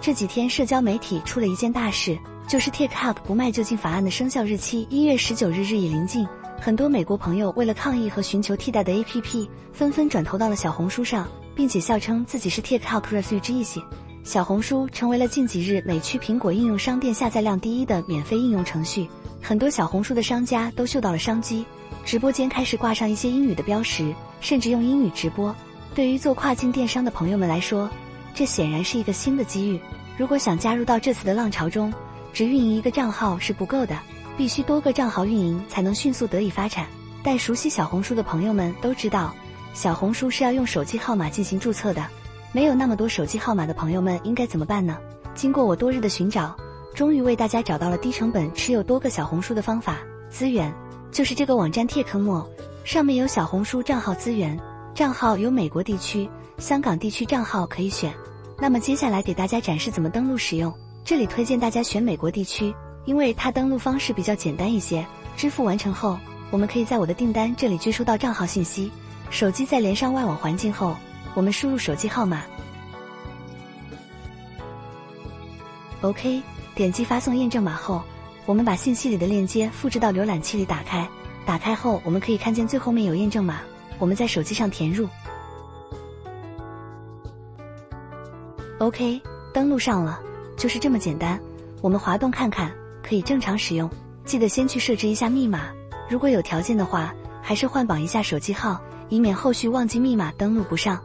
这几天社交媒体出了一件大事，就是 TikTok 不卖就禁法案的生效日期1月19日日益临近，很多美国朋友为了抗议和寻求替代的 APP， 纷纷转投到了小红书上，并且笑称自己是 TikTok refugees。小红书成为了近几日美区苹果应用商店下载量第1的免费应用程序，很多小红书的商家都嗅到了商机，直播间开始挂上一些英语的标识，甚至用英语直播。对于做跨境电商的朋友们来说，这显然是一个新的机遇。如果想加入到这次的浪潮中，只运营一个账号是不够的，必须多个账号运营才能迅速得以发展。但熟悉小红书的朋友们都知道，小红书是要用手机号码进行注册的，没有那么多手机号码的朋友们应该怎么办呢？经过我多日的寻找，终于为大家找到了低成本持有多个小红书的方法资源，就是这个网站 TikMo， 上面有小红书账号资源，账号有美国地区、香港地区账号可以选。那么接下来给大家展示怎么登录使用，这里推荐大家选美国地区，因为它登录方式比较简单一些。支付完成后，我们可以在我的订单这里接收到账号信息，手机在连上外网环境后，我们输入手机号码 OK， 点击发送验证码后，我们把信息里的链接复制到浏览器里打开，打开后我们可以看见最后面有验证码，我们在手机上填入 OK， 登录上了，就是这么简单。我们滑动看看，可以正常使用，记得先去设置一下密码，如果有条件的话，还是换绑一下手机号，以免后续忘记密码登录不上。